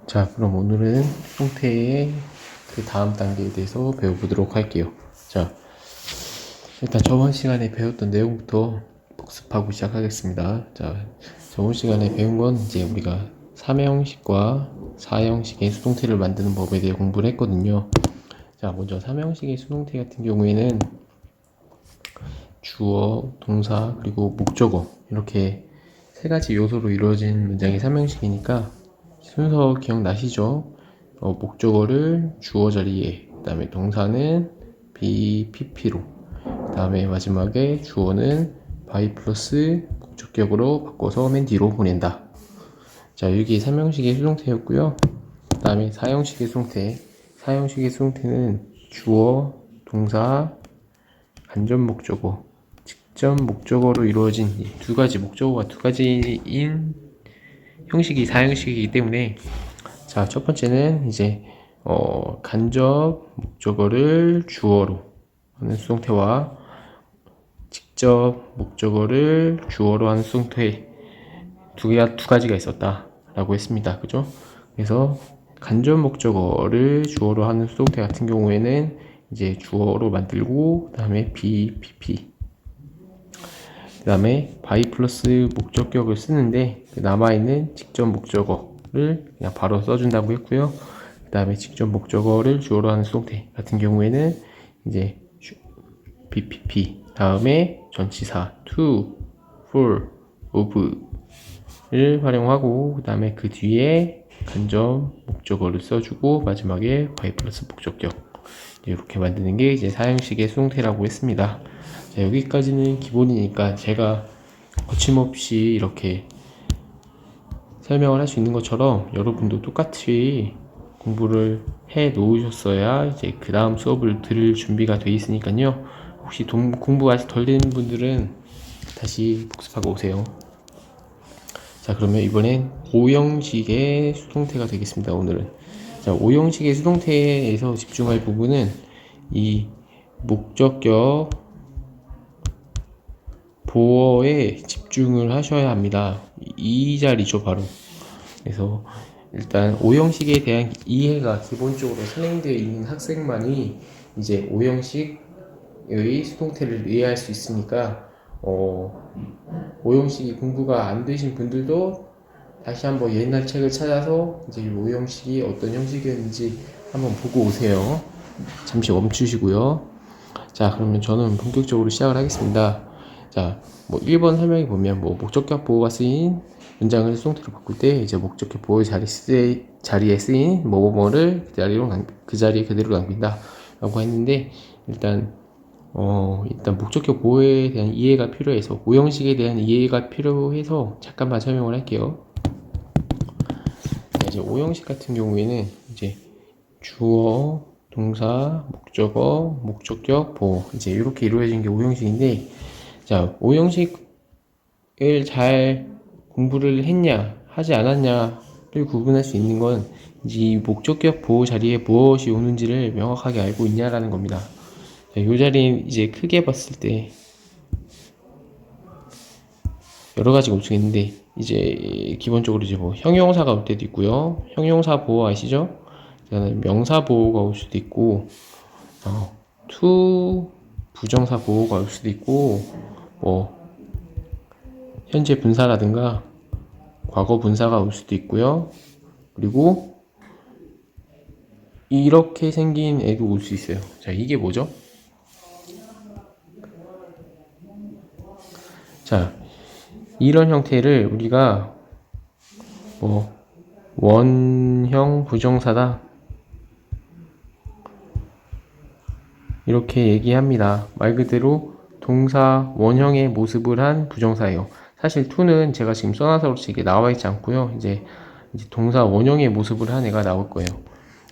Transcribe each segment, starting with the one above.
자, 그럼 오늘은 형태의 그 다음 단계에 대해서 배워보도록 할게요. 자, 일단 저번 시간에 배웠던 내용부터 복습하고 시작하겠습니다. 자, 저번 시간에 배운 건 이제 우리가 3형식과 4형식의 수동태를 만드는 법에 대해 공부를 했거든요. 자, 먼저 3형식의 수동태 같은 경우에는 주어, 동사, 그리고 목적어 이렇게 세 가지 요소로 이루어진 문장이 3형식이니까 순서 기억나시죠? 목적어를 주어 자리에, 그 다음에 동사는 be, pp로, 그 다음에 마지막에 주어는 by 플러스 목적격으로 바꿔서 맨 뒤로 보낸다. 자, 여기 3형식의 수동태였고요. 그 다음에 4형식의 수동태. 4형식의 수동태는 주어, 동사, 간접 목적어, 직접 목적어로 이루어진 이 두 가지 목적어가 두 가지인 형식이 4형식이기 때문에, 자, 첫 번째는 이제 간접 목적어를 주어로 하는 수동태와 직접 목적어를 주어로 하는 수동태 두 가지가 있었다라고 했습니다. 그죠? 그래서 간접 목적어를 주어로 하는 수동태 같은 경우에는 이제 주어로 만들고, 그 다음에 be, pp, 그 다음에 by 플러스 목적격을 쓰는데, 그 남아있는 직접 목적어를 그냥 바로 써준다고 했고요. 그 다음에 직접 목적어를 주어로 하는 수동태 같은 경우에는 이제 BPP 다음에 전치사 to, for, of를 활용하고, 그 다음에 그 뒤에 간접 목적어를 써주고 마지막에 by 플러스 목적격, 이렇게 만드는 게 이제 사형식의 수동태라고 했습니다. 자, 여기까지는 기본이니까 제가 거침없이 이렇게 설명을 할 수 있는 것처럼 여러분도 똑같이 공부를 해 놓으셨어야 이제 그 다음 수업을 들을 준비가 돼 있으니까요. 혹시 공부 아직 덜 된 분들은 다시 복습하고 오세요. 자, 그러면 이번엔 5형식의 수동태가 되겠습니다. 오늘은. 자, 5형식의 수동태에서 집중할 부분은 이 목적격 보어에 집중을 하셔야 합니다. 이 자리죠, 바로. 그래서 일단 5형식에 대한 이해가 기본적으로 선행되어 있는 학생만이 이제 5형식의 수동태를 이해할 수 있으니까 5형식이 공부가 안 되신 분들도 다시 한번 옛날 책을 찾아서 이제 5형식이 어떤 형식이었는지 한번 보고 오세요. 잠시 멈추시고요. 자, 그러면 저는 본격적으로 시작을 하겠습니다. 자, 뭐 1번 설명해 보면 뭐 목적격 보호가 쓰인 문장을 수동태로 바꿀 때 이제 목적격 보호 자리에 쓰인 뭐뭐뭐를 그 자리에 그대로 남긴다 라고 했는데, 일단 목적격 보호에 대한 이해가 필요해서 5형식에 대한 이해가 필요해서 잠깐만 설명을 할게요. 자, 이제 5형식 같은 경우에는 이제 주어, 동사, 목적어, 목적격, 보호, 이제 이렇게 이루어진 게 5형식인데, 자, 5형식을 잘 공부를 했냐, 하지 않았냐를 구분할 수 있는 건 이제 이 목적격 보호 자리에 무엇이 오는지를 명확하게 알고 있냐라는 겁니다. 자, 이 자리는 이제 크게 봤을 때 여러 가지가 움직이는데, 이제 기본적으로 이제 뭐 형용사가 올 때도 있고요. 형용사 보호 아시죠? 그다음에 명사 보호가 올 수도 있고, to 부정사 보호가 올 수도 있고, 뭐 현재 분사라든가 과거 분사가 올 수도 있고요. 그리고 이렇게 생긴 애도 올 수 있어요. 자, 이게 뭐죠? 자, 이런 형태를 우리가 뭐 원형 부정사다 이렇게 얘기합니다. 말 그대로 동사 원형의 모습을 한 부정사예요. 사실 to는 제가 지금 써놔서 그렇지 이게 나와 있지 않고요. 이제 동사 원형의 모습을 한 애가 나올 거예요.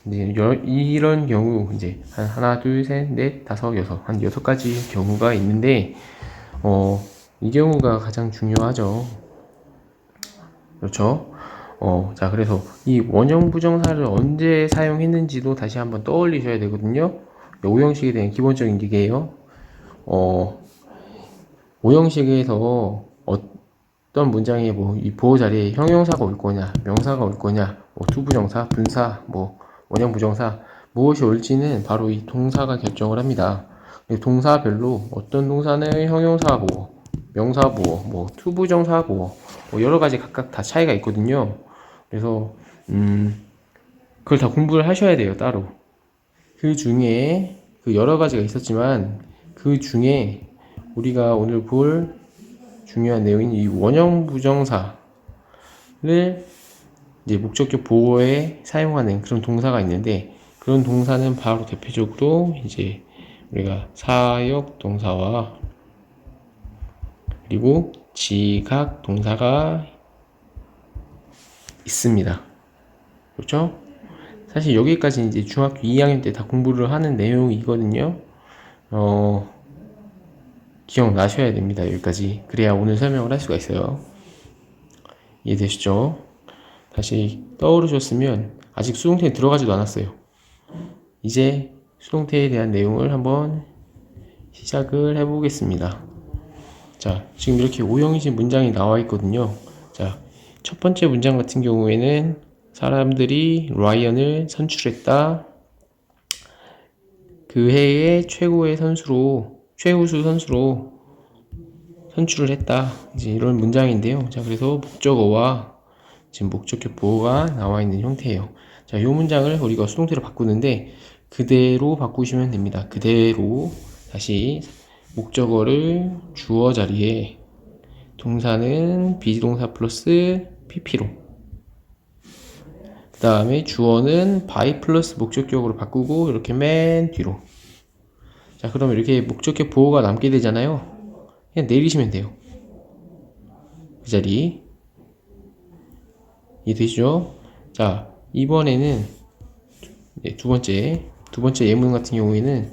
이제 이런 경우 이제 한 하나, 둘, 셋, 넷, 다섯, 여섯, 한 6가지 경우가 있는데, 이 경우가 가장 중요하죠. 그렇죠? 자, 그래서 이 원형 부정사를 언제 사용했는지도 다시 한번 떠올리셔야 되거든요. 5형식에 대한 기본적인 얘기예요. 5형식에서 어떤 문장에 뭐 이 보호 자리에 형용사가 올 거냐, 명사가 올 거냐, 뭐 투부정사, 분사, 뭐 원형부정사 무엇이 옳지는 바로 이 동사가 결정을 합니다. 동사별로 어떤 동사는 형용사고, 명사고, 뭐 투부정사고, 뭐 여러 가지 각각 다 차이가 있거든요. 그래서 그걸 다 공부를 하셔야 돼요, 따로. 그 중에 그 여러 가지가 있었지만 그 중에 우리가 오늘 볼 중요한 내용인 이 원형 부정사를 이제 목적격 보어에 사용하는 그런 동사가 있는데, 그런 동사는 바로 대표적으로 이제 우리가 사역 동사와 그리고 지각 동사가 있습니다. 그렇죠? 사실 여기까지 이제 중학교 2학년 때 다 공부를 하는 내용이거든요. 기억나셔야 됩니다. 여기까지. 그래야 오늘 설명을 할 수가 있어요. 이해되시죠? 다시 떠오르셨으면 아직 수동태에 들어가지도 않았어요. 이제 수동태에 대한 내용을 한번 시작을 해보겠습니다. 자, 지금 이렇게 오형이식 문장이 나와 있거든요. 자, 첫 번째 문장 같은 경우에는 사람들이 라이언을 선출했다. 그 해의 최고의 선수로, 최우수 선수로 선출을 했다. 이제 이런 문장인데요. 자, 그래서 목적어와 지금 목적격 보어가 나와 있는 형태예요. 자, 이 문장을 우리가 수동태로 바꾸는데 그대로 바꾸시면 됩니다. 그대로 다시 목적어를 주어 자리에, 동사는 비동사 플러스 pp로, 그 다음에 주어는 by 플러스 목적격으로 바꾸고 이렇게 맨 뒤로. 자, 그러면 이렇게 목적격 보어가 남게 되잖아요. 그냥 내리시면 돼요. 그 자리. 이해되시죠? 자, 이번에는 두 번째 예문 같은 경우에는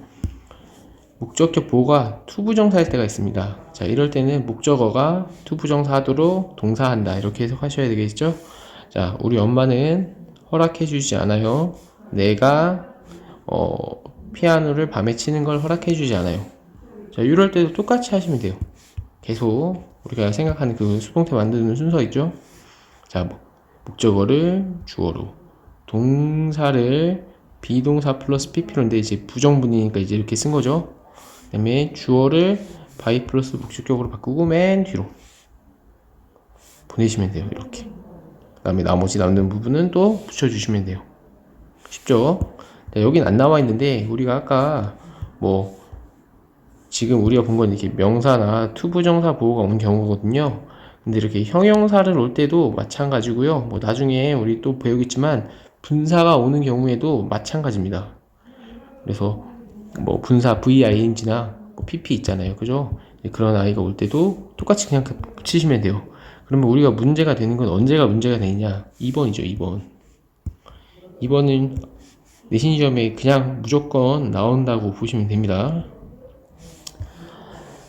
목적격 보어가 투부정사일 때가 있습니다. 자, 이럴 때는 목적어가 투부정사 하도록 동사한다, 이렇게 해석하셔야 되겠죠? 자, 우리 엄마는 허락해 주지 않아요. 내가 피아노를 밤에 치는 걸 허락해 주지 않아요. 자, 이럴 때도 똑같이 하시면 돼요. 계속 우리가 생각하는 그 수동태 만드는 순서 있죠? 자, 목적어를 주어로, 동사를 비동사 플러스 pp로인데 이제 부정문이니까 이제 이렇게 쓴 거죠. 그 다음에 주어를 by 플러스 목적격으로 바꾸고 맨 뒤로 보내시면 돼요. 이렇게. 그 다음에 나머지 남는 부분은 또 붙여주시면 돼요. 쉽죠? 자, 여긴 안 나와 있는데 우리가 아까 뭐 지금 우리가 본 건 이렇게 명사나 투부정사 보호가 오는 경우거든요. 근데 이렇게 형용사를 올 때도 마찬가지고요. 뭐 나중에 우리 또 배우겠지만 분사가 오는 경우에도 마찬가지입니다. 그래서 뭐 분사 VING나 뭐 PP 있잖아요. 그죠? 그런 아이가 올 때도 똑같이 그냥 붙이시면 돼요. 그러면 우리가 문제가 되는 건 언제가 문제가 되느냐? 2번이죠, 2번. 2번은 내신 시험에 그냥 무조건 나온다고 보시면 됩니다.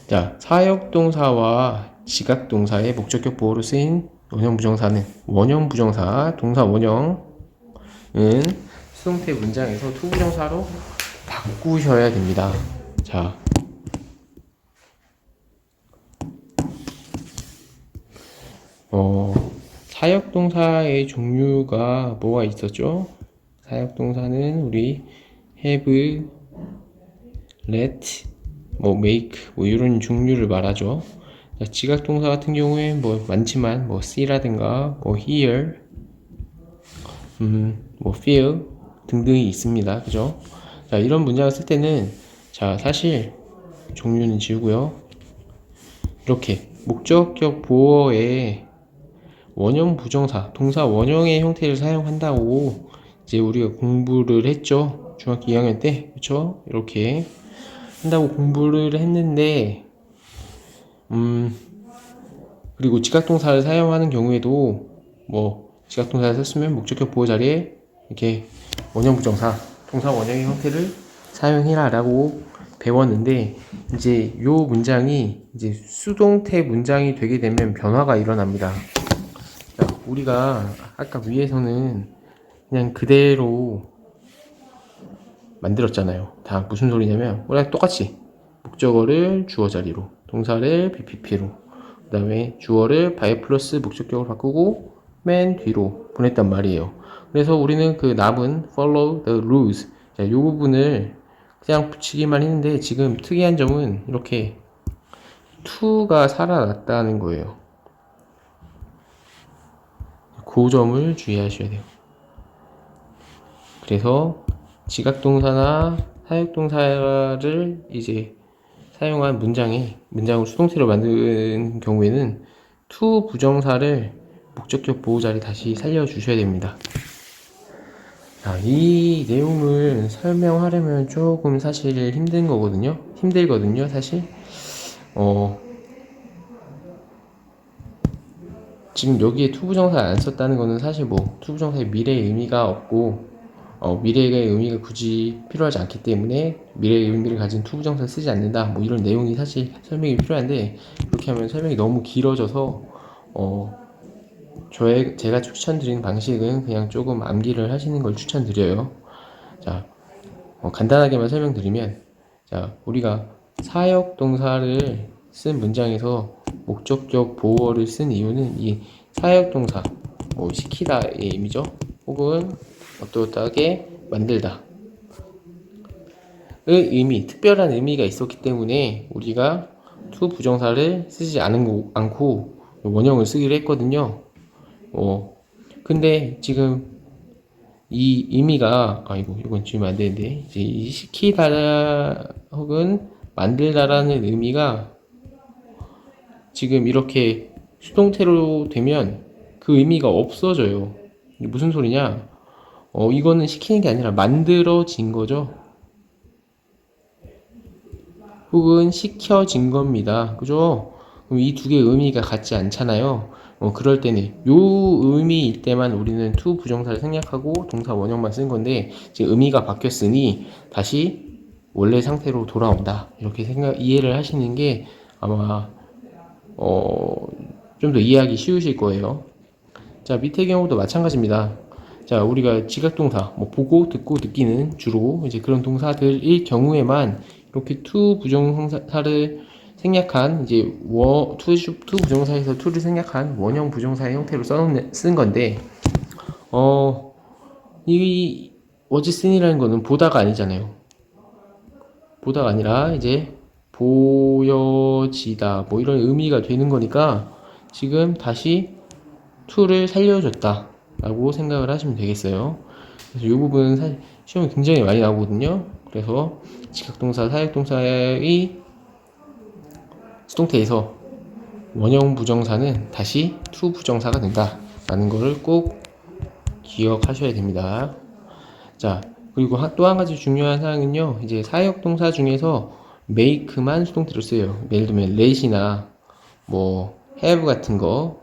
자, 사역동사와 지각동사의 목적격 보호로 쓰인 원형부정사는, 원형부정사, 동사 원형은 수동태 문장에서 투부정사로 바꾸셔야 됩니다. 자, 사역동사의 종류가 뭐가 있었죠? 사역동사는 우리 have, let, 뭐 make, 뭐 이런 종류를 말하죠. 자, 지각동사 같은 경우에 뭐 많지만 뭐 see라든가 뭐 hear, 뭐 feel 등등이 있습니다. 그죠? 자, 이런 문장을 쓸 때는 자, 사실 종류는 지우고요. 이렇게 목적격 보어에 원형 부정사, 동사 원형의 형태를 사용한다고 이제 우리가 공부를 했죠. 중학교 2학년 때. 그렇죠? 이렇게 한다고 공부를 했는데 그리고 지각동사를 사용하는 경우에도 뭐 지각동사를 썼으면 목적격 보호 자리에 이렇게 원형 부정사, 동사 원형의 형태를 사용해라 라고 배웠는데, 이제 요 문장이 이제 수동태 문장이 되게 되면 변화가 일어납니다. 자, 우리가 아까 위에서는 그냥 그대로 만들었잖아요. 다 무슨 소리냐면 그냥 똑같이 목적어를 주어 자리로, 동사를 BPP로, 그 다음에 주어를 by 플러스 목적격으로 바꾸고 맨 뒤로 보냈단 말이에요. 그래서 우리는 그 남은 follow the rules. 자, 이 부분을 그냥 붙이기만 했는데 지금 특이한 점은 이렇게 to가 살아났다는 거예요. 그 점을 주의하셔야 돼요. 그래서 지각동사나 사역동사를 이제 사용한 문장을 수동태로 만든 경우에는 to 부정사를 목적격 보호자리 다시 살려주셔야 됩니다. 자, 이 내용을 설명하려면 조금 사실 힘들거든요, 사실. 지금 여기에 투부정사 안 썼다는 거는 사실 뭐 투부정사의 미래의 의미가 없고 미래의 의미가 굳이 필요하지 않기 때문에 미래의 의미를 가진 투부정사를 쓰지 않는다 뭐 이런 내용이 사실 설명이 필요한데 그렇게 하면 설명이 너무 길어져서 제가 추천드리는 방식은 그냥 조금 암기를 하시는 걸 추천드려요. 자, 간단하게만 설명드리면 자, 우리가 사역동사를 쓴 문장에서 목적격 보어를 쓴 이유는 이 사역동사, 뭐 시키다의 의미죠. 혹은 어떠하게 만들다 의 의미, 특별한 의미가 있었기 때문에 우리가 to 부정사를 쓰지 않고 원형을 쓰기로 했거든요. 근데 지금 이 의미가 이건 지우면 안 되는데 이제 이 시키다 혹은 만들다라는 의미가 지금 이렇게 수동태로 되면 그 의미가 없어져요. 이게 무슨 소리냐? 이거는 시키는 게 아니라 만들어진 거죠. 혹은 시켜진 겁니다. 그죠? 그럼 이 두 개의 의미가 같지 않잖아요. 그럴 때는 요 의미일 때만 우리는 to 부정사를 생략하고 동사 원형만 쓴 건데 지금 의미가 바뀌었으니 다시 원래 상태로 돌아온다. 이렇게 이해를 하시는 게 아마 좀 더 이해하기 쉬우실 거예요. 자, 밑의 경우도 마찬가지입니다. 자, 우리가 지각동사, 뭐 보고, 듣고, 느끼는 주로 이제 그런 동사들일 경우에만 이렇게 to 부정사를 생략한 이제 to 부정사에서 to를 생략한 원형 부정사의 형태로 쓴 건데 이 was seen이라는 거는 보다가 아니잖아요. 보다가 아니라 이제 보여지다 뭐 이런 의미가 되는 거니까 지금 다시 to를 살려줬다 라고 생각을 하시면 되겠어요. 그래서 이 부분은 사실 시험에 굉장히 많이 나오거든요. 그래서 지각동사, 사역동사의 수동태에서 원형 부정사는 다시 to 부정사가 된다 라는 것을 꼭 기억하셔야 됩니다. 자, 그리고 또 한 가지 중요한 사항은요, 이제 사역동사 중에서 make만 수동태로 쓰여요. 예를 들면 let이나 뭐 have 같은 거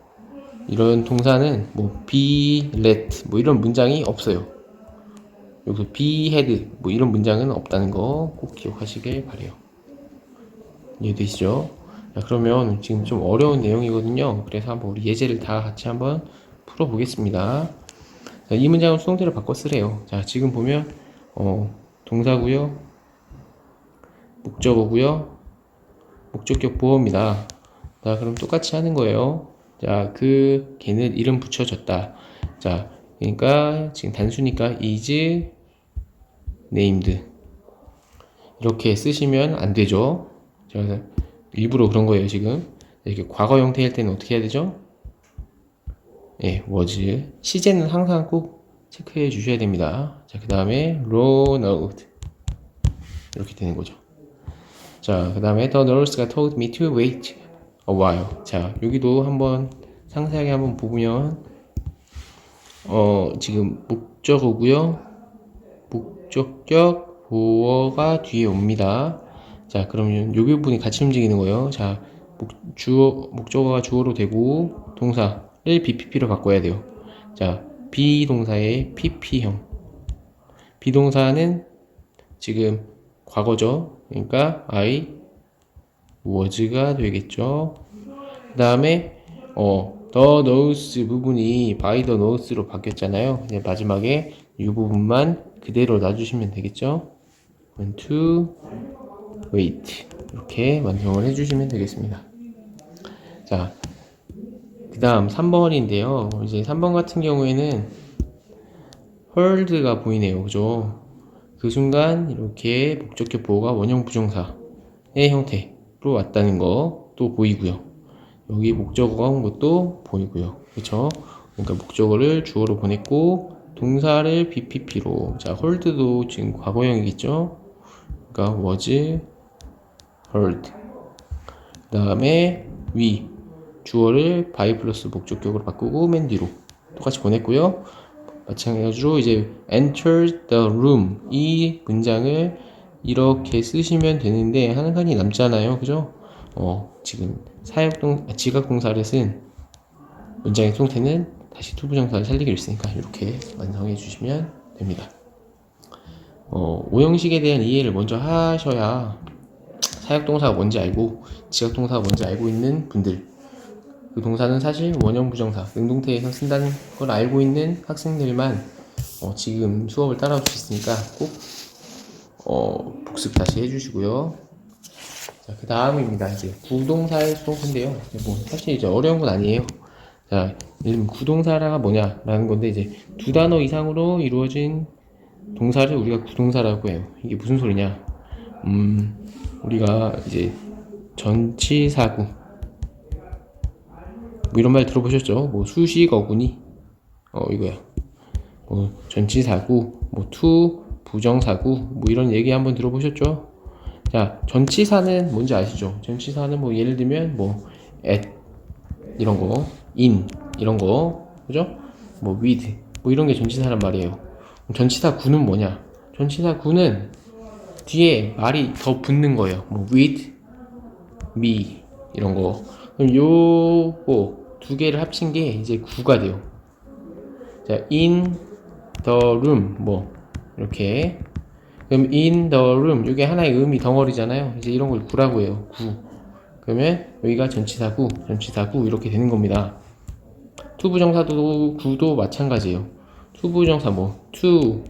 이런 동사는 뭐 be let 뭐 이런 문장이 없어요. 여기서 be had 뭐 이런 문장은 없다는 거 꼭 기억하시길 바래요. 이해되시죠? 자, 그러면 지금 좀 어려운 내용이거든요. 그래서 한번 우리 예제를 다 같이 한번 풀어보겠습니다. 자, 이 문장은 수동태로 바꿔 쓰래요. 자, 지금 보면 동사고요, 목적어고요, 목적격 보어입니다. 자, 그럼 똑같이 하는 거예요. 자, 걔는 이름 붙여줬다. 자, 그러니까 지금 단수니까 is named 이렇게 쓰시면 안 되죠. 제가 일부러 그런 거예요, 지금. 이렇게 과거 형태일 때는 어떻게 해야 되죠? 예, was. 시제는 항상 꼭 체크해 주셔야 됩니다. 자, 그 다음에 run out. 이렇게 되는 거죠. 자, 그 다음에 the nurse가 told me to wait a while. 자, 여기도 한번 상세하게 한번 보면, 지금 목적어고요. 목적격 보어가 뒤에 옵니다. 자, 그러면 요 부분이 같이 움직이는 거예요. 자, 목적어가 주어로 되고 동사를 BPP로 바꿔야 돼요. 자, 비동사의 PP형. 비동사는 지금 과거죠. 그러니까 I was가 되겠죠. 그 다음에 the knows 부분이 by the knows로 바뀌었잖아요. 그냥 마지막에 이 부분만 그대로 놔주시면 되겠죠. to wait 이렇게 완성을 해주시면 되겠습니다. 자, 그 다음 3번인데요. 이제 3번 같은 경우에는 heard가 보이네요. 그죠? 그 순간 이렇게 목적격 보호가 원형 부정사의 형태로 왔다는 거 또 보이고요. 여기 목적어가 온 것도 보이고요. 그쵸? 그러니까 목적어를 주어로 보냈고 동사를 BPP로, 자 heard도 지금 과거형이겠죠? 그러니까 was heard. 그 다음에 we, 주어를 by 플러스 목적격으로 바꾸고 맨 뒤로 똑같이 보냈고요. 마찬가지로 이제 enter the room, 이 문장을 이렇게 쓰시면 되는데 한 칸이 남잖아요. 그죠? 지금 지각동사를 쓴 문장의 형태는 다시 투부정사를 살리기로 했으니까 이렇게 완성해 주시면 됩니다. 오형식에 대한 이해를 먼저 하셔야 사역동사가 뭔지 알고 지각동사가 뭔지 알고 있는 분들, 그 동사는 사실 원형 부정사, 능동태에서 쓴다는 걸 알고 있는 학생들만 지금 수업을 따라올 수 있으니까 꼭 복습 다시 해주시고요. 자, 그 다음입니다. 이제 구동사의 수업인데요. 뭐 사실 이제 어려운 건 아니에요. 자, 예를 들면 구동사가 뭐냐라는 건데 이제 두 단어 이상으로 이루어진 동사를 우리가 구동사라고 해요. 이게 무슨 소리냐? 우리가 이제 전치사구 뭐 이런 말 들어보셨죠? 뭐 수식 어구니 이거야. 뭐 전치사구, 뭐 투 부정사구 뭐 이런 얘기 한번 들어보셨죠? 자, 전치사는 뭔지 아시죠? 전치사는 뭐 예를 들면 뭐 at 이런 거, in 이런 거, 그죠? 뭐 with 뭐 이런 게 전치사란 말이에요. 전치사 구는 뭐냐? 전치사 구는 뒤에 말이 더 붙는 거예요. 뭐 with, me 이런 거. 그럼 요거 두 개를 합친 게 이제 구가 돼요. 자, in the room 뭐 이렇게. 그럼 in the room 이게 하나의 의미 덩어리잖아요. 이제 이런 걸 구라고 해요. 구. 그러면 여기가 전치사구, 전치사구 이렇게 되는 겁니다. 투부정사도 구도 마찬가지예요. 투부정사 뭐 to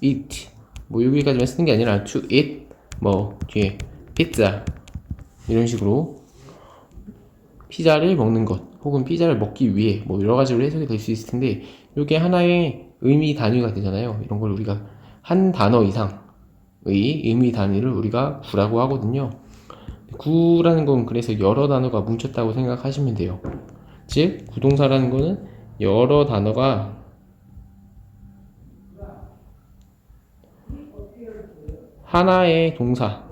eat 뭐 여기까지만 쓰는 게 아니라 to eat 뭐 뒤에 피자 이런 식으로 피자를 먹는 것 혹은 피자를 먹기 위해 뭐 여러 가지로 해석이 될 수 있을 텐데 이게 하나의 의미 단위가 되잖아요. 이런 걸 우리가 한 단어 이상의 의미 단위를 우리가 구라고 하거든요. 구라는 건 그래서 여러 단어가 뭉쳤다고 생각하시면 돼요. 즉 구동사라는 거는 여러 단어가 하나의 동사의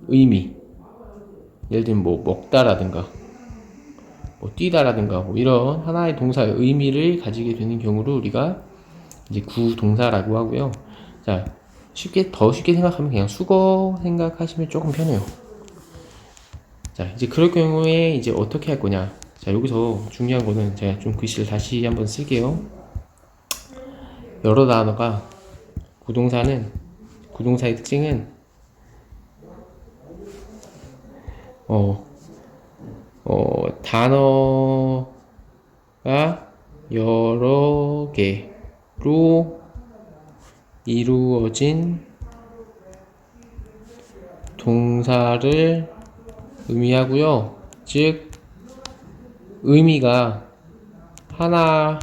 의미, 예를 들면 뭐 먹다라든가 뭐 뛰다라든가 뭐 이런 하나의 동사의 의미를 가지게 되는 경우를 우리가 이제 구동사라고 하고요. 자, 더 쉽게 생각하면 그냥 수거 생각하시면 조금 편해요. 자, 이제 그럴 경우에 이제 어떻게 할 거냐? 자, 여기서 중요한 거는 제가 좀 글씨를 다시 한번 쓸게요. 여러 단어가 구동사의 특징은 단어가 여러 개로 이루어진 동사를 의미하고요. 즉 의미가 하나의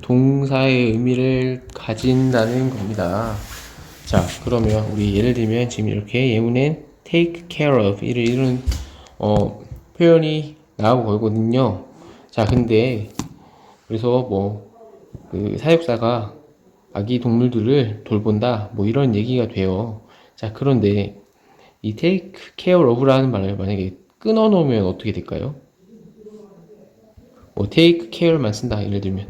동사의 의미를 가진다는 겁니다. 자, 그러면 우리 예를 들면 지금 이렇게 예문엔 take care of 이런 표현이 나오고 걸거든요. 자, 근데 그래서 뭐 그 사육사가 아기 동물들을 돌본다 뭐 이런 얘기가 돼요. 자, 그런데 이 take care of라는 말을 만약에 끊어 놓으면 어떻게 될까요? 뭐 take care만 쓴다 예를 들면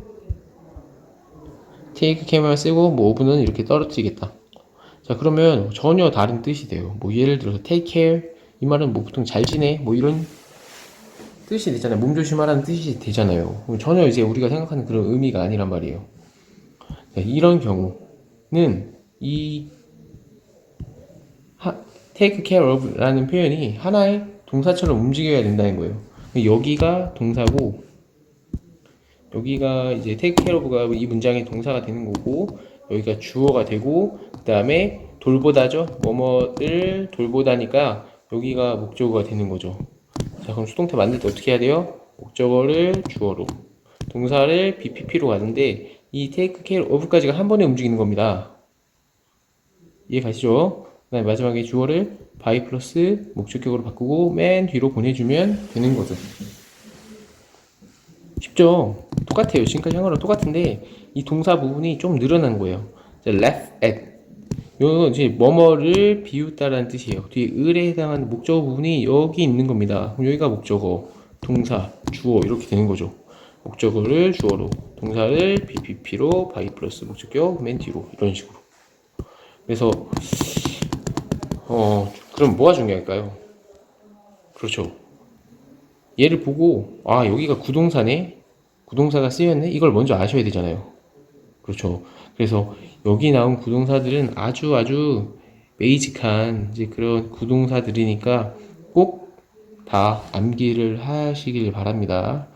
take care만 쓰고 뭐 of는 이렇게 떨어뜨리겠다. 자, 그러면 전혀 다른 뜻이 돼요. 뭐 예를 들어서 take care 이 말은 뭐 보통 잘 지내 뭐 이런 뜻이 되잖아요. 몸 조심하라는 뜻이 되잖아요. 전혀 이제 우리가 생각하는 그런 의미가 아니란 말이에요. 네, 이런 경우는 이 take care of 라는 표현이 하나의 동사처럼 움직여야 된다는 거예요. 여기가 동사고 여기가 이제 take care of가 이 문장의 동사가 되는 거고 여기가 주어가 되고 그 다음에 돌보다죠. 뭐뭐를 돌보다니까 여기가 목적어가 되는 거죠. 자, 그럼 수동태 만들 때 어떻게 해야 돼요? 목적어를 주어로, 동사를 BPP로 가는데 이 take care of까지가 한 번에 움직이는 겁니다. 이해 가시죠? 그 다음에 마지막에 주어를 by 플러스 목적격으로 바꾸고 맨 뒤로 보내주면 되는 거죠. 쉽죠? 똑같아요. 지금까지 한 거랑 똑같은데 이 동사 부분이 좀 늘어난 거예요. 자, laugh at. 이건 이제 뭐뭐를 비웃다라는 뜻이에요. 뒤에 을에 해당하는 목적어 부분이 여기 있는 겁니다. 그럼 여기가 목적어, 동사, 주어 이렇게 되는 거죠. 목적어를 주어로, 동사를 BPP로, by 플러스 목적격 맨 뒤로 이런 식으로. 그래서 그럼 뭐가 중요할까요? 그렇죠. 얘를 보고 아 여기가 구동사네, 구동사가 쓰였네, 이걸 먼저 아셔야 되잖아요. 그렇죠. 그래서 여기 나온 구동사들은 아주 베이직한 이제 그런 구동사들이니까 꼭 다 암기를 하시길 바랍니다.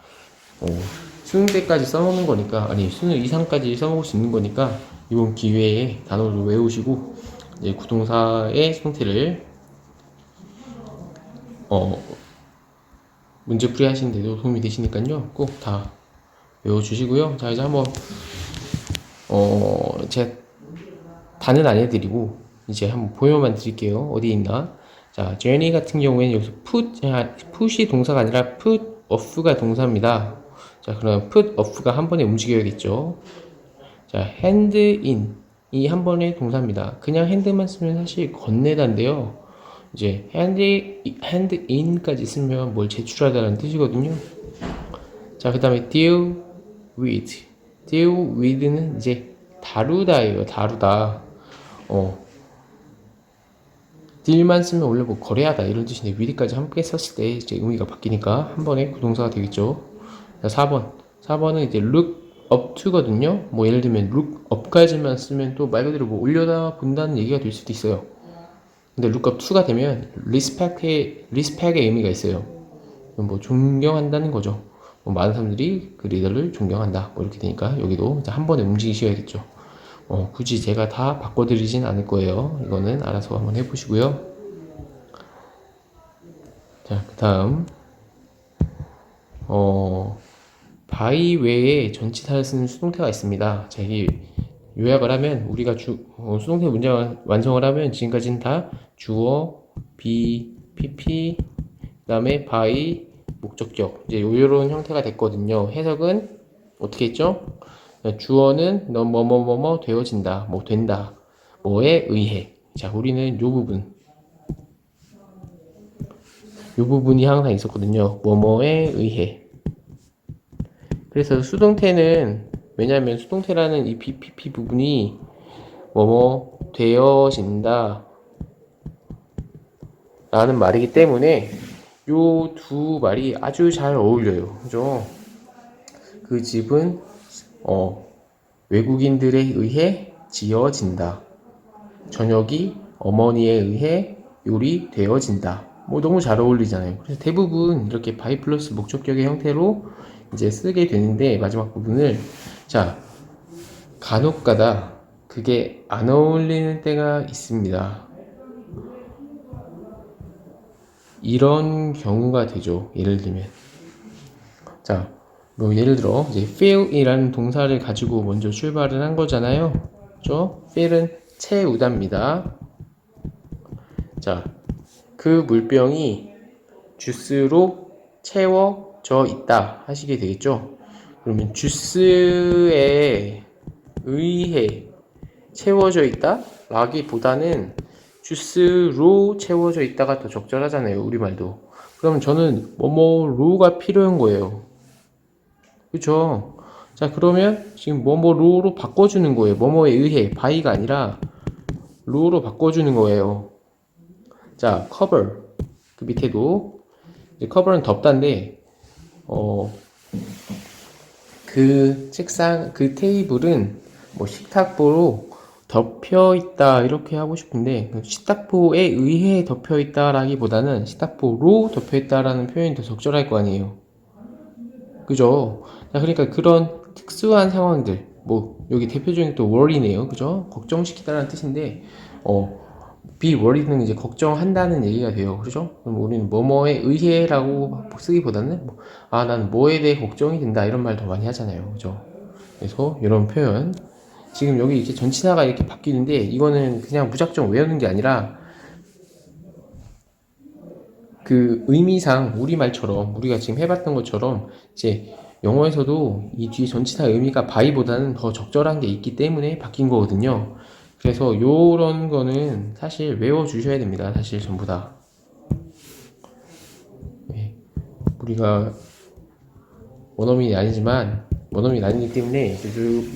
수능 때까지 써먹는 거니까, 아니 수능 이상까지 써먹을 수 있는 거니까 이번 기회에 단어를 외우시고 이제 구동사의 형태를 문제풀이 하시는데도 도움이 되시니까요. 꼭 다 외워주시고요. 자, 이제 한번 제가 다는 안 해드리고 이제 한번 보여만 드릴게요. 어디 있나? 자, journey 같은 경우에는 여기서 put이 동사가 아니라 put off가 동사입니다. 자, 그럼 put off가 한 번에 움직여야겠죠. 자, hand in 이 한 번의 동사입니다. 그냥 hand만 쓰면 사실 건네다인데요. 이제 hand in까지 쓰면 뭘 제출하다는 뜻이거든요. 자, 그 다음에 deal with. deal with는 이제 다루다예요. 다루다. deal만 쓰면 원래 뭐 거래하다 이런 뜻인데 with까지 함께 썼을 때 이제 의미가 바뀌니까 한 번에 구동사가 되겠죠. 자, 4번은 이제 look up to거든요. 뭐 예를 들면 look up까지만 쓰면 또 말 그대로 뭐 올려다 본다는 얘기가 될 수도 있어요. 근데 look up to가 되면 respect의 의미가 있어요. 뭐 존경한다는 거죠. 뭐 많은 사람들이 그 리더를 존경한다. 뭐 이렇게 되니까 여기도 이제 한 번에 움직이셔야겠죠. 굳이 제가 다 바꿔드리진 않을 거예요. 이거는 알아서 한번 해보시고요. 자, 그 다음 by 외에 전치사를 쓰는 수동태가 있습니다. 자, 이게 요약을 하면 우리가 수동태 문장 완성을 하면 지금까지는 다 주어, be, pp, 그 다음에 by, 목적격 이제 요런 형태가 됐거든요. 해석은 어떻게 했죠? 주어는 너 뭐뭐뭐뭐 되어진다, 뭐 된다, 뭐에 의해. 자, 우리는 요 부분이 항상 있었거든요. 뭐뭐에 의해. 그래서 수동태는 왜냐하면 수동태라는 이 BPP 부분이 뭐뭐 되어진다 라는 말이기 때문에 요 두 말이 아주 잘 어울려요. 그죠? 그 집은 외국인들에 의해 지어진다. 저녁이 어머니에 의해 요리되어진다. 뭐 너무 잘 어울리잖아요. 그래서 대부분 이렇게 by 플러스 목적격의 형태로 이제 쓰게 되는데 마지막 부분을 자, 간혹가다 그게 안 어울리는 때가 있습니다. 이런 경우가 되죠. 예를 들면 자, 뭐 예를 들어 이제 feel이라는 동사를 가지고 먼저 출발을 한 거잖아요. 그죠? feel은 채우다입니다. 자, 그 물병이 주스로 채워져 있다 하시게 되겠죠. 그러면 주스에 의해 채워져 있다 라기보다는 주스로 채워져 있다가 더 적절하잖아요. 우리말도. 그럼 저는 뭐뭐로가 필요한 거예요. 그쵸? 자, 그러면 지금 뭐뭐로로 바꿔주는 거예요. 뭐뭐에 의해 by가 아니라 로로 바꿔주는 거예요. 자, cover 그 밑에도 이제 cover는 덮다인데 그 책상 그 테이블은 뭐 식탁보로 덮여 있다 이렇게 하고 싶은데 식탁보에 의해 덮여 있다라기보다는 식탁보로 덮여 있다라는 표현이 더 적절할 거 아니에요. 그죠? 자, 그러니까 그런 특수한 상황들 뭐 여기 대표적인 또 worry네요. 그죠? 걱정시키다라는 뜻인데 be worried는 이제 걱정한다는 얘기가 돼요. 그렇죠? 그럼 우리는 뭐뭐에 의해라고 쓰기보다는 나는 뭐에 대해 걱정이 된다 이런 말 더 많이 하잖아요. 그죠? 그래서 이런 표현 지금 여기 이렇게 전치사가 이렇게 바뀌는데 이거는 그냥 무작정 외우는 게 아니라 그 의미상 우리말처럼 우리가 지금 해봤던 것처럼 이제 영어에서도 이 뒤에 전치사 의미가 by보다는 더 적절한 게 있기 때문에 바뀐 거거든요. 그래서 요런 거는 사실 외워주셔야 됩니다. 사실 전부 다. 네. 우리가 원어민이 아니지만 원어민이 아니기 때문에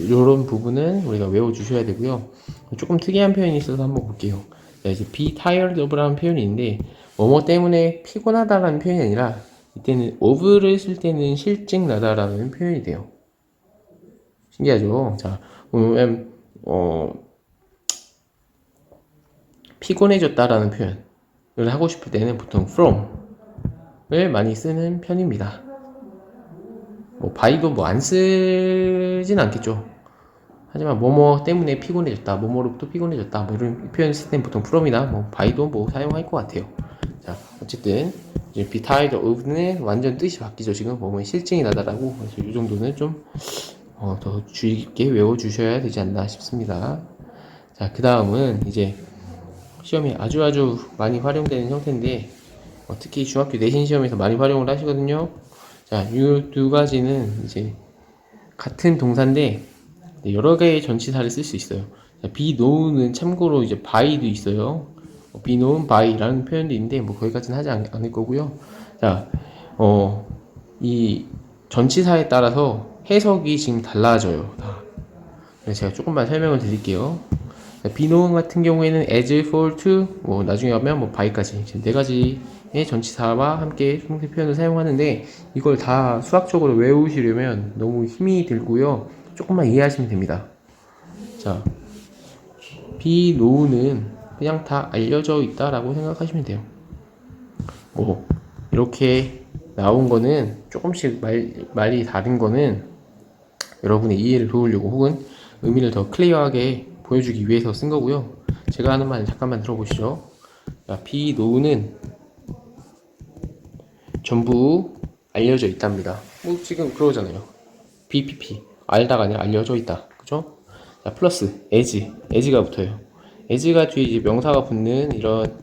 요런 부분은 우리가 외워주셔야 되고요. 조금 특이한 표현이 있어서 한번 볼게요. 자, 이제 be tired of라는 표현이 있는데 뭐뭐 때문에 피곤하다라는 표현이 아니라 이때는 of를 쓸 때는 실증 나다라는 표현이 돼요. 신기하죠? 자, 그러면 피곤해졌다라는 표현을 하고 싶을 때는 보통 from을 많이 쓰는 편입니다. by도 안 쓰진 않겠죠. 하지만 뭐뭐 때문에 피곤해졌다, 뭐뭐로부터 피곤해졌다, 뭐 이런 표현 쓸 때는 보통 from이나 by도 사용할 것 같아요. 자, 어쨌든 이제 be tired of는 완전 뜻이 바뀌죠. 지금 뭐뭐 실증이 나다라고. 그래서 이 정도는 좀 더 주의 깊게 외워주셔야 되지 않나 싶습니다. 자, 그 다음은 이제 시험에 아주 많이 활용되는 형태인데 특히 중학교 내신 시험에서 많이 활용을 하시거든요. 자, 이 두 가지는 이제 같은 동사인데 여러 개의 전치사를 쓸 수 있어요. 자, be known은 참고로 이제 by도 있어요. be known by라는 표현도 있는데 거기까지는 하지 않을 거고요. 자, 이 전치사에 따라서 해석이 지금 달라져요. 그래서 제가 조금만 설명을 드릴게요. be known 같은 경우에는 as, for, to, 나중에 가면 by까지 지금 네 가지의 전치사와 함께 형태 표현을 사용하는데 이걸 다 수학적으로 외우시려면 너무 힘이 들고요. 조금만 이해하시면 됩니다. 자, be know는 그냥 다 알려져 있다라고 생각하시면 돼요. 이렇게 나온 거는 조금씩 말이 다른 거는 여러분의 이해를 도우려고 혹은 의미를 더 클리어하게 보여주기 위해서 쓴 거고요. 제가 하는 말 잠깐만 들어보시죠. 자, be know는 전부 알려져 있답니다. 지금 그러잖아요. BPP 알다가 아니라 알려져 있다. 그죠? 자, 플러스 as가 붙어요. as가 뒤에 이제 명사가 붙는 이런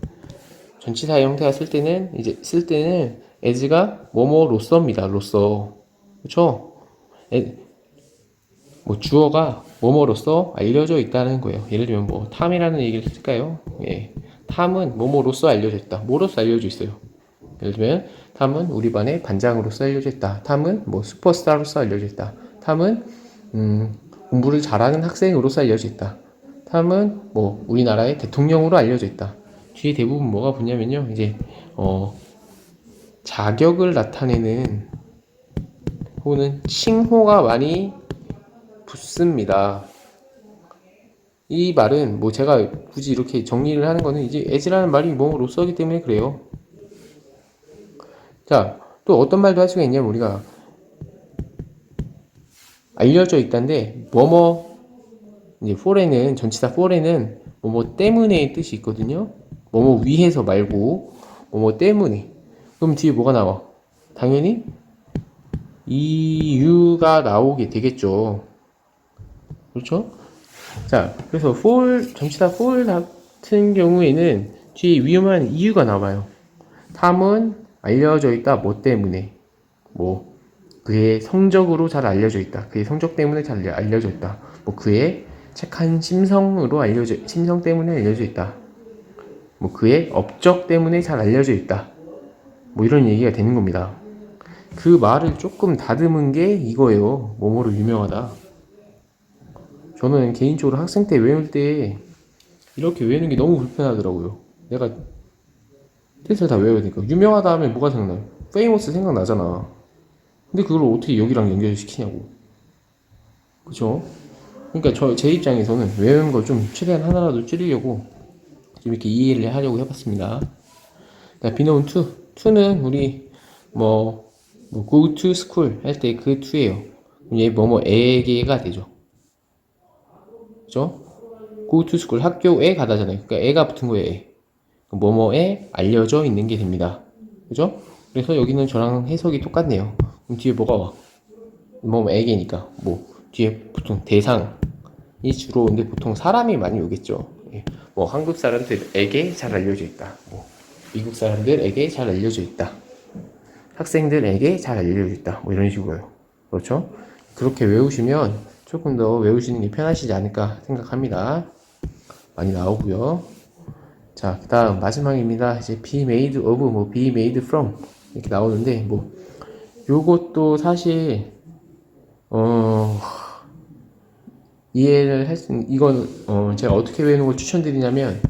전치사의 형태가 쓸 때는 as가 뭐뭐로서입니다. 로서. 그쵸? 주어가 뭐뭐로서 알려져 있다는 거예요. 예를 들면 탐이라는 얘기를 쓸까요? 예. 탐은 뭐뭐로서 알려져 있다. 뭐로서 알려져 있어요? 예를 들면 탐은 우리 반의 반장으로서 알려져 있다. 탐은 슈퍼스타로서 알려져 있다. 탐은 공부를 잘하는 학생으로서 알려져 있다. 탐은 우리나라의 대통령으로 알려져 있다. 뒤에 대부분 뭐가 붙냐면요. 이제 자격을 나타내는 혹은 칭호가 많이 붙습니다. 이 말은 제가 굳이 이렇게 정리를 하는 거는 이제 as라는 말이 뭐로서기 때문에 그래요. 자, 또 어떤 말도 할 수가 있냐면 우리가 알려져 있다는데 이제 for에는 전치사 for에는 때문에 뜻이 있거든요. 위해서 말고 때문에. 그럼 뒤에 뭐가 나와? 당연히 이유가 나오게 되겠죠. 그렇죠? 자, 그래서 전치사 for 같은 경우에는 뒤에 위험한 이유가 나와요. 탐은 알려져 있다. 때문에? 그의 성적으로 잘 알려져 있다. 그의 성적 때문에 잘 알려져 있다. 그의 착한 심성 때문에 알려져 있다. 그의 업적 때문에 잘 알려져 있다. 이런 얘기가 되는 겁니다. 그 말을 조금 다듬은 게 이거예요. 뭐뭐로 유명하다. 저는 개인적으로 학생 때 외울 때 이렇게 외우는 게 너무 불편하더라고요. 내가 뜻을 다 외워야 되니까. 유명하다 하면 뭐가 생각나요? famous 생각나잖아. 근데 그걸 어떻게 여기랑 연결시키냐고. 그쵸? 그러니까 제 입장에서는 외우는 걸 좀 최대한 하나라도 줄이려고 좀 이렇게 이해를 하려고 해봤습니다. 자, be known to. to는 우리 go to school 할 때 그 to예요. 얘 뭐뭐에게가 되죠. 그죠? go to school 학교에 가다잖아요. 그러니까 에가 붙은 거예요. 에. 뭐뭐에 알려져 있는 게 됩니다. 그죠? 그래서 여기는 저랑 해석이 똑같네요. 그럼 뒤에 뭐가 와? 뭐에게니까 뭐 뒤에 보통 대상이 주로 오는데 보통 사람이 많이 오겠죠. 예. 뭐 한국 사람들에게 잘 알려져 있다. 뭐 미국 사람들에게 잘 알려져 있다. 학생들에게 잘 알려져 있다. 뭐 이런 식으로요. 그렇죠? 그렇게 외우시면 조금 더 외우시는 게 편하시지 않을까 생각합니다. 많이 나오고요. 자, 그 다음 마지막입니다. 이제 be made of, 뭐 be made from 이렇게 나오는데 뭐 요것도 사실 이해를 할 수 있는 이건 제가 어떻게 외우는 걸 추천드리냐면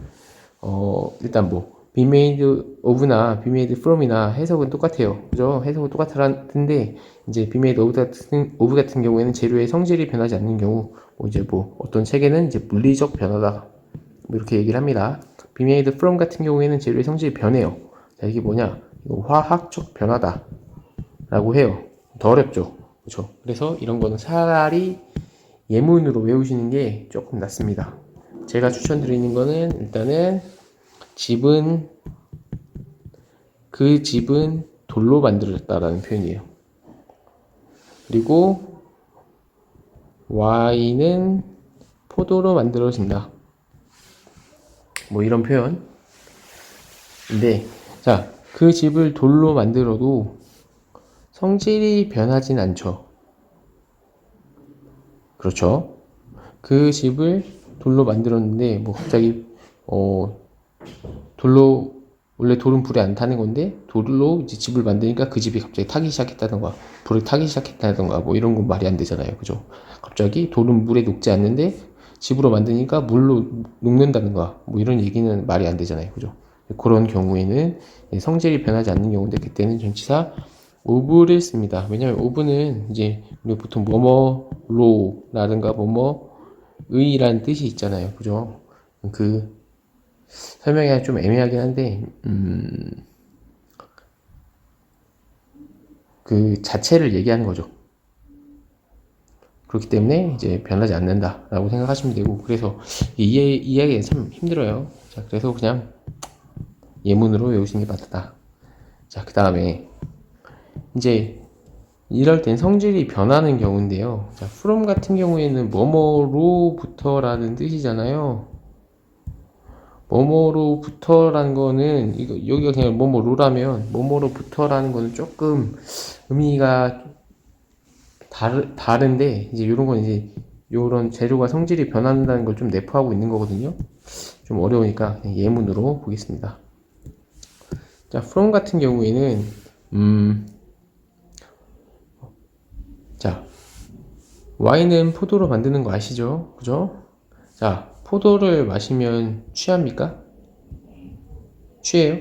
일단 뭐 be made of나 be made from이나 해석은 똑같아요. 그죠? 해석은 똑같은데 이제 be made of 같은 경우에는 재료의 성질이 변하지 않는 경우 뭐 이제 뭐 어떤 책에는 이제 물리적 변화다 뭐 이렇게 얘기를 합니다. be made from 같은 경우에는 재료의 성질이 변해요. 자, 이게 뭐냐? 이거 화학적 변화다 라고 해요. 더 어렵죠. 그렇죠? 그래서 이런 거는 차라리 예문으로 외우시는 게 조금 낫습니다. 제가 추천드리는 거는 일단은 그 집은 돌로 만들어졌다라는 표현이에요. 그리고 와인은 포도로 만들어진다. 뭐 이런 표현. 근데 자, 그 집을 돌로 만들어도 성질이 변하진 않죠. 그렇죠? 그 집을 돌로 만들었는데 뭐 갑자기 돌로 원래 돌은 불에 안 타는 건데 돌로 이제 집을 만드니까 그 집이 갑자기 타기 시작했다던가 불을 타기 시작했다던가 뭐 이런 건 말이 안 되잖아요. 그죠? 갑자기 돌은 물에 녹지 않는데 집으로 만드니까 물로 녹는다던가 뭐 이런 얘기는 말이 안 되잖아요. 그죠? 그런 경우에는 성질이 변하지 않는 경우인데 그때는 전치사 of를 씁니다. 왜냐면 of는 이제 우리 보통 뭐뭐로라든가 뭐뭐의라는 뜻이 있잖아요. 그죠? 그 설명이 좀 애매하긴 한데 그 자체를 얘기하는 거죠. 그렇기 때문에 이제 변하지 않는다라고 생각하시면 되고 그래서 이해하기가 참 힘들어요. 자, 그래서 그냥 예문으로 외우시는 게 맞다. 자, 그 다음에 이제 이럴 땐 성질이 변하는 경우인데요. 자, from 같은 경우에는 뭐뭐로부터라는 뜻이잖아요. 뭐뭐로부터라는 거는 여기가 그냥 뭐뭐로라면 뭐뭐로부터라는 거는 조금 의미가 다른데 이제 이런 건 이제 이런 재료가 성질이 변한다는 걸 좀 내포하고 있는 거거든요. 좀 어려우니까 그냥 예문으로 보겠습니다. 자, from 같은 경우에는 자, 와인은 포도로 만드는 거 아시죠? 그죠? 자, 포도를 마시면 취합니까? 취해요?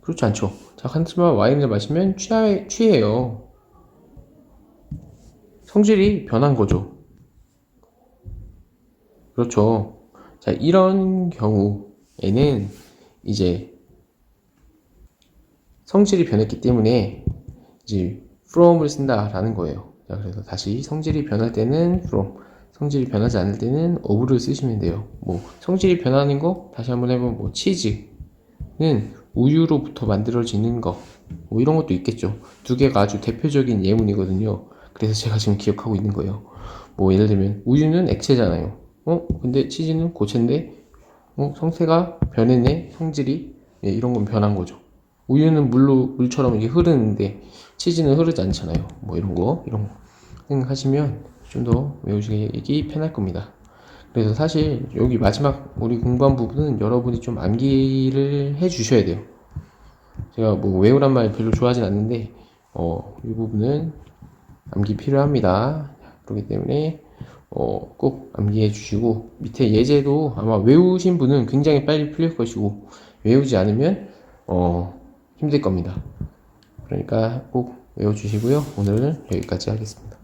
그렇지 않죠. 자, 하지만 와인을 마시면 취해요. 성질이 변한 거죠. 그렇죠. 자, 이런 경우에는 이제 성질이 변했기 때문에 이제 from을 쓴다라는 거예요. 자, 그래서 다시 성질이 변할 때는 from, 성질이 변하지 않을 때는 of를 쓰시면 돼요. 뭐 성질이 변하는 거 다시 한번 해보면 뭐 치즈는 우유로부터 만들어지는 거, 뭐 이런 것도 있겠죠. 두 개가 아주 대표적인 예문이거든요. 그래서 제가 지금 기억하고 있는 거예요. 뭐 예를 들면 우유는 액체잖아요. 근데 치즈는 고체인데 성체가 변했네. 성질이 이런 건 변한 거죠. 우유는 물처럼 이게 흐르는데 치즈는 흐르지 않잖아요. 뭐 이런 거 생각하시면 좀 더 외우시기 편할 겁니다. 그래서 사실 여기 마지막 우리 공부한 부분은 여러분이 좀 암기를 해 주셔야 돼요. 제가 뭐 외우란 말 별로 좋아하진 않는데 이 부분은 암기 필요합니다. 그렇기 때문에 꼭 암기해 주시고 밑에 예제도 아마 외우신 분은 굉장히 빨리 풀릴 것이고 외우지 않으면 힘들 겁니다. 그러니까 꼭 외워주시고요. 오늘은 여기까지 하겠습니다.